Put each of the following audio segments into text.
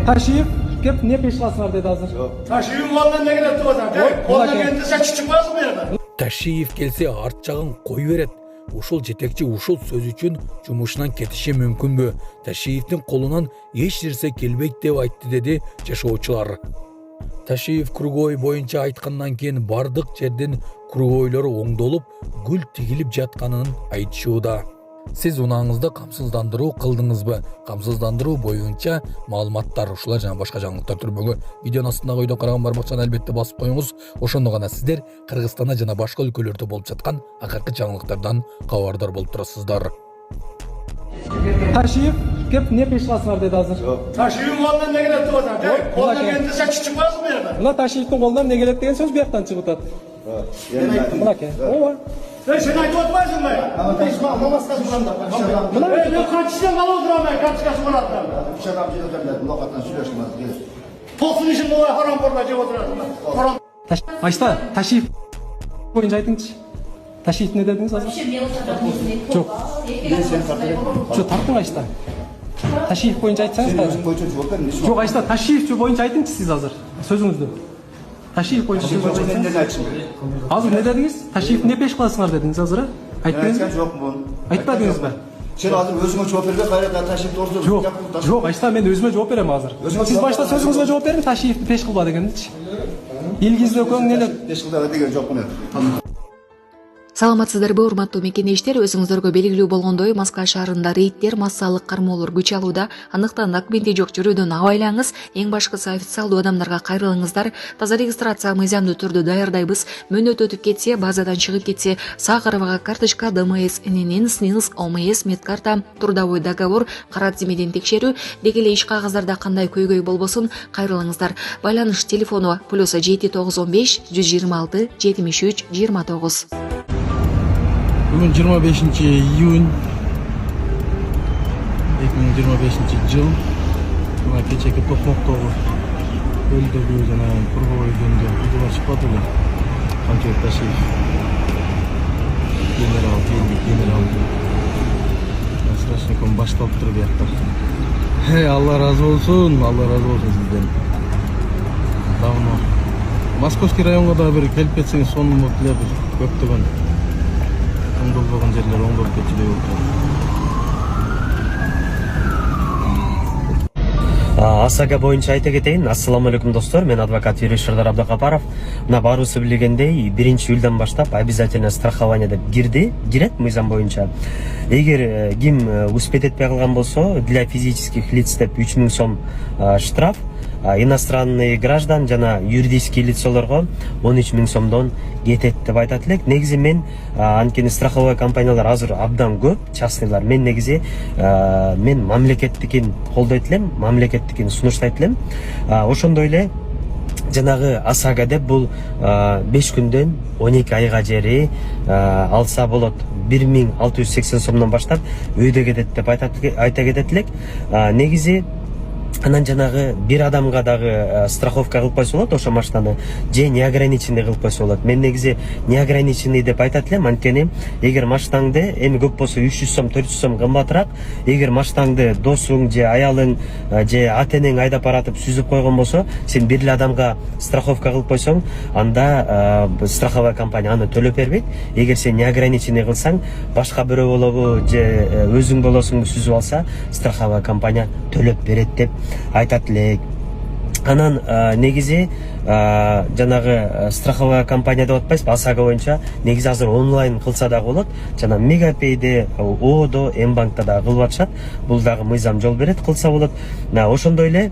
Ташиев кеп не пеш кыласыңар деди азыр. Ташиев'in kolundan ne gelip tuvasan? Kolundan gelip sen çıkmaz mı yerden? Ташиев келсе арт жагын кой берет. Ушул жетекчи ушул сөз үчүн жумушунан кетиши мүмкүнбү? Ташиевдин колунан эч нерсе келбейт деп айтты деди жашоочулар. Ташиев кругой боюнча айткандан кийин бардык жердин кругойлору оңдолуп, гүл тигилип жатканын айтышууда. Сиз унааңызды камсыздандыруу кылдыңызбы? Камсыздандыруу боюнча маалыматтар ушулар жана башка жаңылыктар түрбөгө видеонун астындагы ойдон караган бармакчаны албетте басып коюңуз. Ошондо гана сиздер Кыргызстанда жана башка өлкөлөрдө болуп жаткан акыркы жаңылыктардан кабардар болуп турасыздар. Ташиев кеп не пеш кыласыңар деди азыр. Tashiyev'in kolundan ne gelip tuvasan? Kolundan gelip sen çıkmaz mı yerden? Мына Ташиевдин колунан эмне келет деген сөз бияктан чыгып атат. Мынаке. Ооба. Sen ayıp otmaysın mı ya? Namazda duranda. Ben kaçıştan mal olduram ben kaçışkası bıraktım. Bir şey adam gelirler, mülakattan sürüyorsunuz. Toksun işin bu haram borda cevap oturasın. Haram. Aysta, Ташиев боюнча айтыңызчы. Ташиев не дедиңиз азыр? Жок. Жок, тартың Айста. Ташиев боюнча айтсаңыз кайсы? Жок, Айста, Ташиев боюнча айтыңызчы сиз азыр. Сөзүңүздү. Ташиев боюнча сөз айтсаңыз. Азыр не дедиңиз? Ташиев не пеш кыласыңар дедиңиз азыр? Айттыңызбы? Жокмун. Айтпадыңызбы? Сен азыр өзүңө жооп бербей кайра Ташиев тоосу. Жок, Айста, мен өзүмө жооп берем азыр. Сиз башта сөзүңүзгө жооп бериң, Ташиевди пеш кылба дегеничи. Илгиздөөкөң эле. Беш жылда деген жокмун. Саламатсыздарбы, урматтуу мекенештер, өзүңүздөргө белгилүү болгондой, Москва шаарында рейдтер, массалык кармоолор күч алууда. Андыктан документи жок жүрүүдөн абайлаңыз. Эң башкысы официалдуу адамдарга кайрылыңыздар. Таза регистрация мыйзамдуу түрдө даярдайбыз. Мөөнөт өтүп кетсе, базадан чыгып кетсе, Сахарова карточка, ДМС, ННН, СНИЛС, ОМС, медкарта, трудовой договор, кара тизмеден текшерүү, деги эле иш кагаздарда кандай көйгөй болбосун кайрылыңыздар. Байланыш телефону +7915 126 73 29. Бүгін 25 июнь 2025 жыл. Мына кечеки Токмоктогу көлдөгү жана круговой жөнүндө видео чыкпады эле. Канча Ташиев генерал страшником башталыптыр биякта. Алла разы болсун сизден. Давно Московский районго да бир келип кетсеңиз сонун эле бир көптөгөн оңдолбогон жерлер оңдолуп кетчүдөй болду. АСАГа боюнча айта кетейин. Ассаламу алейкум достор, мен адвокат Юрий Шардар Абдыкапаров. Мына баарыбыз билгендей, 1-июлдан баштап обязательно страхование деп кирет мыйзам боюнча. Эгер ким успеть этпей калган болсо, для физических лиц деп 3000 сом штраф, иностранный граждан жана юридический лицолорго 13 000 сомдон кетет деп айтат элек. Негизи мен анткени страховой компаниялар азыр абдан көп, частныйлар. Мен негизи мен мамлекеттикин колдойт элем, мамлекеттикин сунуштайт элем. Ошондой эле жанагы АСАГа деп бул 5 күндөн 12 айга жери алса болот. 1680 сомдон баштап өйдө кетет деп айта кетет элек. Негизи анан жанагы бир адамга дагы страховка кылып койсо болот ошо машинаны, же неограниченный кылып койсо болот. Мен негизи неограниченный деп айтат элем, анткени эгер машинаңды эми көп болсо 300 сом 400 сом кымбатыраак, эгер машинаңды досуң же аялың же ата-энең айдап баратып сүзүп койгон болсо, сен бир эле адамга страховка кылып койсоң, анда страховая компания аны төлөп бербейт. Эгер сен неограниченный кылсаң, башка бирөө болобу же өзүң болосуңду сүзүп алса, страховая компания төлөп берет деп айтат элек. Анан негизи жанагы страховая компания деп атпайсызбы, АСАГа боюнча негизи азыр онлайн кылса дагы болот. Жана Мегапейде, ООдо, Мбанкта дагы кылып атышат. Бул дагы мыйзам жол берет, кылса болот. Ошондой эле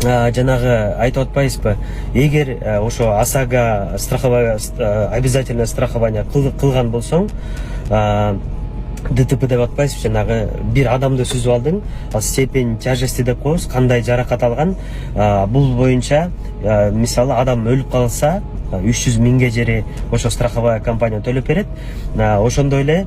жанагы айтып атпайсызбы, эгер ошо АСАГа страховая обязательное страхование кылган болсоң, ДТП деп атпайсыз, жанагы бир адамды сүзүп алдың, степень тяжести деп коебуз, кандай жаракат алган. Бул боюнча мисалы адам өлүп калса 300 000 жери ошо страховая компания төлөп берет. Ошондой эле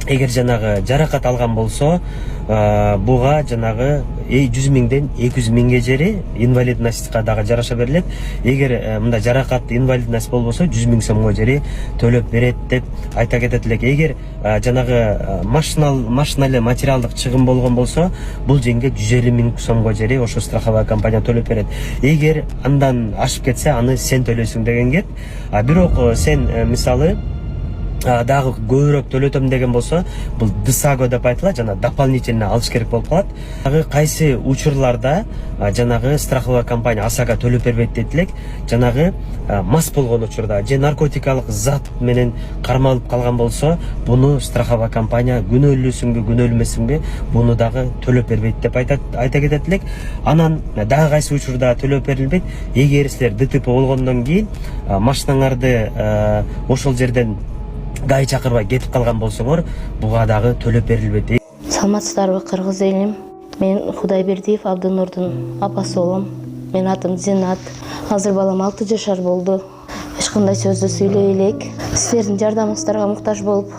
эгер жанагы жаракат алган болсо буга жанагы 100 миңден 200 миңге жери инвалидностька дагы жараша берилет. Эгер мындай жаракат инвалидность болбосо 100 миң сомго жери төлөп берет деп айта кетет элек. Эгер жанагы машинале материалдык чыгым болгон болсо бул жеңге 150 миң сомго жери ошо страховая компания төлөп берет. Эгер андан ашып кетсе аны сен төлөйсүң деген кет. Бирок сен мисалы дагы көбүрөөк төлөтөм деген болсо бул ДСАГО деп айтылат, жана дополнительно алыш керек болуп калат. Кайсы учурларда жанагы страховая компания ОСАГО төлөп бербейт дейт элек. Жанагы мас болгон учурда же наркотикалык зат менен кармалып калган болсо буну страховая компания күнөөлүүсүңбү күнөөлмөсүңбү буну дагы төлөп бербейт деп айта кетет элек. Анан дагы кайсы учурда төлөп берилбейт. Эгер силер ДТП болгондон кийин машинаңарды ошол жерден гай чакырбай кетип калган болсоңор буга дагы төлөп берилбейт. Саламатсыздарбы, кыргыз элим? Мен Кудайбердиев Абдынурдун апасы болом. Мен атым Зинат. Азыр балам 6 жашар болду. Эч кандай сөздү сүйлөй элек. Силердин жардамыңыздарга муктаж болуп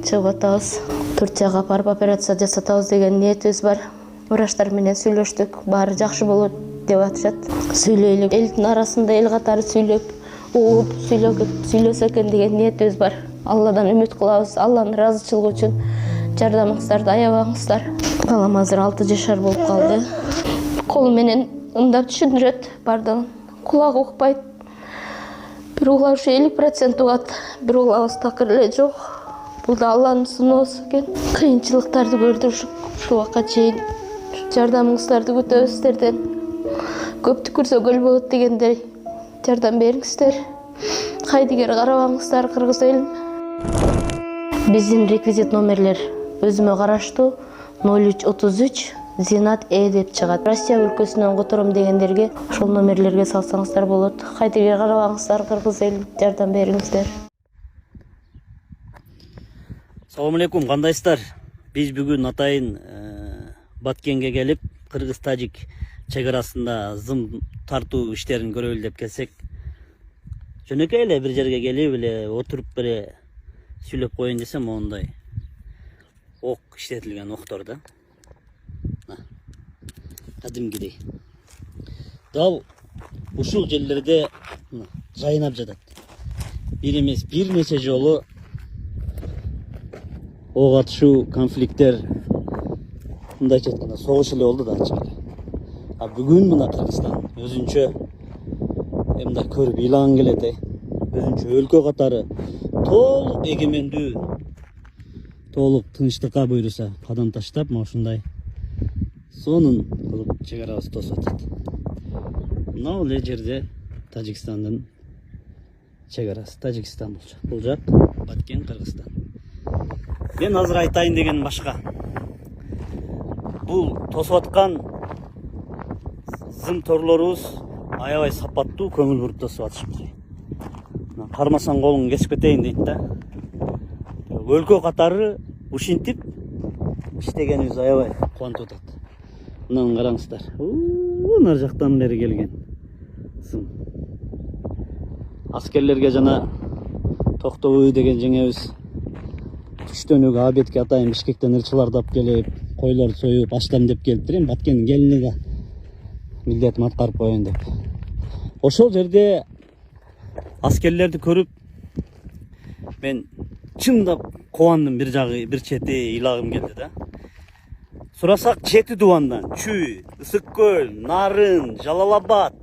чыгып атабыз. Турцияга апарып операция жасатабыз деген ниетибиз бар. Врачтар менен сүйлөштүк. Баары жакшы болот деп атышат. Сүйлөйлүк. Элдин арасында эл катары сүйлөп, угуп сүйлөсө экен деген ниетибиз бар. Алладан үмүт кылабыз. Алланын ыраазычылыгы үчүн жардамыңыздарды аябаңыздар. Балам азыр 6 жашар болуп калды. Колу менен ымдап түшүндүрөт бардыгын. Кулагы укпайт. Бир угла ушу 50% угат, бир углабыз такыр эле жок. Бул да Алланын сыноосу экен. Кыйынчылыктарды көрдүк ушул убакка чейин. Жардамыңыздарды күтөбүз сиздерден. Көп түкүрсө көл болот дегендей жардам бериңиздер. Кайдыгер карабаңыздар, кыргыз элим. Биздин реквизит номерлер өзүмө караштуу 0333 Зинат деп чыгат. Россия өлкөсүнөн котором дегендерге ошол номерлерге салсаңыздар болот. Кайдыгер карабаңыздар, кыргыз элим, жардам бериңиздер. Салам алейкум, кандайсыздар? Биз бүгүн атайын Баткенге келип, кыргыз-тажик чек арасында зым тартуу иштерин көрөлү деп келсек, жөнөкөй эле бир жерге келип эле отуруп бере сүйлөп коеюн десем, мондай ок иштетилген октор да. Кадимгидей. Дал ушул жерлерде жайнап жатат. Бир эмес, бир нече жолу ок атышуу, конфликттер, мындайча айтканда согуш эле болду да ачык эле. Бүгүн мына Кыргызстан өзүнчө мындай көрүп ыйлаган келет, өзүнчө өлкө катары толук эгемендүү, толук тынчтыкка буйруса кадам таштап, мына ушундай сонун кылып чек арабызды тосуп атат. Мына бул жерде Тажикстандын чек арасы, Тажикстан бул жак Баткен, Кыргызстан. Мен азыр айтайын деген башка. Бул тосуп аткан зым торлорубуз аябай сапаттуу, көңүл буруп тосуп атышпыз. Кармасаң колуң кесип кетейин дейт да. Өлкө катары ушинтип иштегенибиз аябай кубантып атат. Мынаны караңыздар. Нар жактан бери келген зым. Аскерлерге жана Токтобой деген жеңебиз түштөнүүгө Абетке атайын Бишкектен ырчыларды алып келип, койлорду союп, аштам деп келиптир. Баткендин келини да милдетим аткарып коеюн деп. Ошол жерде аскерлерди көрүп мен чындап кубандым, бир чети ыйлагым келди да. Сурасак Чети Дубандан, Чүй, Ысык көл, Нарын, Жалал-Абад,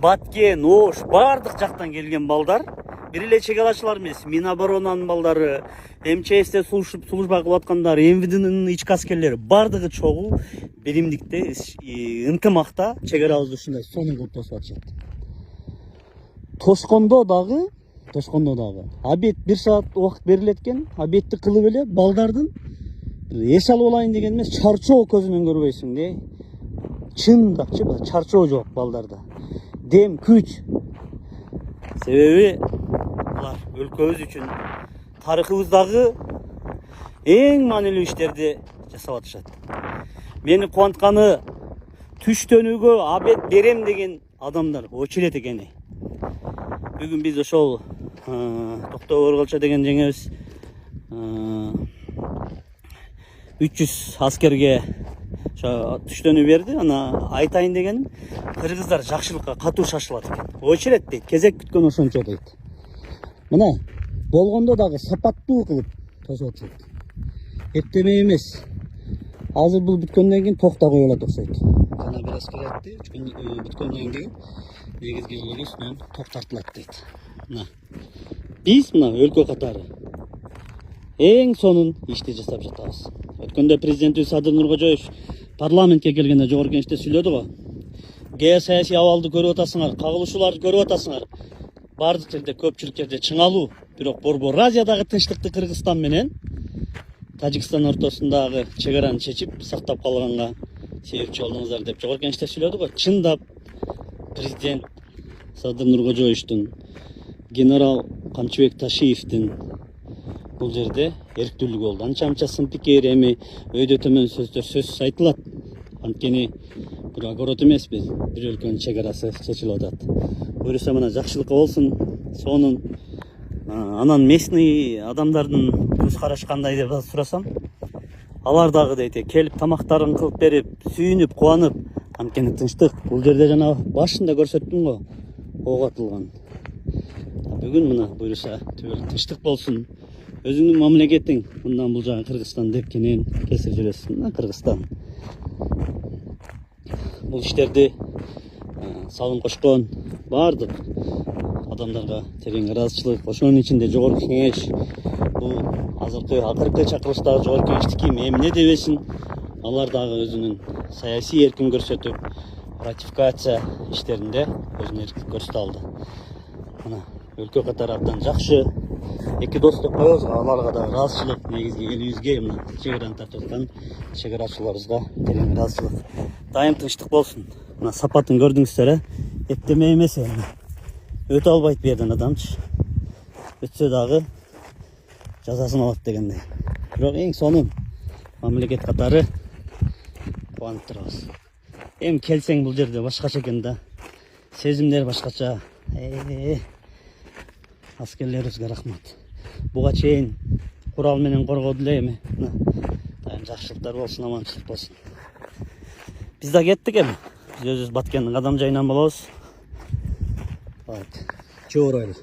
Баткен, Ош бардык жактан келген балдар. Бир эле чек арачылар эмес, Миноборонанын балдары, МЧСте служба кылып аткандар, МВДнын ички аскерлери бардыгы чогуу биримдикте, ынтымакта чек арабызды ушундай сонун кылып тосуп атышат. Тошкондо дагы обед 1 саат убакыт берилет экен. Обедти кылып эле балдардын эс алып алайын деген эмес, чарчоо көзүнөн көрбөйсүң де. Чындапчы чарчоо жок балдарда. Дем, күч. Себеби булар өлкөбүз үчүн тарыхыбыздагы эң маанилүү иштерди жасап атышат. Мени кубантканы түштөнүүгө обед берем деген адамдар очерет экен. Бүгүн биз ошол Токтобой Орголчо деген жеңебиз 300 аскерге түштөнүү берди. Ана айтайын дегеним, кыргыздар жакшылыкка катуу шашылат экен. Очередь дейт, кезек күткөн ошончо дейт. Мына болгондо дагы сапаттуу кылып тосуп атышат. Эптемей эмес. Азыр бул бүткөндөн кийин токто коюлат окшойт. Жана бир аскер айтты, бүткөндөн кийин негизги элеги үстүнөн ток тартылат дейт. Мына биз мына өлкө катары эң сонун ишти жасап жатабыз. Өткөндө президентибиз Садыр Нуркожоевич парламентке келгенде жогорку кеңеште сүйлөдү го. Геосаясий абалды көрүп атасыңар, кагылышууларды көрүп атасыңар. Бардык жерде, көпчүлүк жерде чыңалуу, бирок Борбор Азиядагы тынчтыкты Кыргызстан менен Тажикстан ортосундагы чек араны чечип сактап калганга себепчи болдуңуздар деп жогорку кеңеште сүйлөдү го. Чындап президент Садыр Нуркожоевичтин, генерал Камчыбек Ташиевдин бул жерде эрктүүлүгү болду. Анча сын пикир, эми өйдө төмөн сөздөр сөзсүз айтылат. Анткени бир огород эмеспиз, бир өлкөнүн чек арасы чечилип атат. Буюрса мына жакшылыкка болсун, сонун. Анан местный адамдардын көз карашы кандай деп сурасам, алар дагы дейт, келип тамактарын кылып берип, сүйүнүп, кубанып, анткени тынчтык. Бул жерде жана башында көрсөттүм го, ок атылган. Бүгүн мына буюрса түбөл тынчтык болсун. Өзүңдүн мамлекетиң, мындан бул жагы Кыргызстан деп кенен кесип жүрөсүң. Кыргызстан бул иштерди салым кошкон бардык адамдарга терең ыраазычылык, ошонун ичинде жогорку кеңеш, бул азыркы акыркы чакырылыштагы жогорку кеңештики эмне дебесин, алар дагы өзүнүн саясий эркин көрсөтүп, ратификация иштеринде өзүнүн эркин көрсөтө алды. Мына өлкө катары абдан жакшы. Эки дос деп коебуз, аларга да ыраазычылык, негизги элибизге мына чек араны тартып аткан чек арачыларыбызга терең ыраазычылык. Дайым тынчтык болсун. Мына сапатын көрдүңүздөр, эптеме эмес эми. Өтө албайт бу жерден адамчы. Өтсө дагы жазасын алат дегендей. Бирок эң сонун мамлекет катары кубанып турабыз. Эми келсең бул жерде башкача экен да. Сезимдер башкача. Аскерлерибизге рахмат. Буга чейин курал менен коргоду эле эми. Дайым жакшылыктар болсун, аманчылык болсун. Биз да кеттик эми. Биз өзүбүз Баткендин кадам жайынан болобуз. Чоорайлы.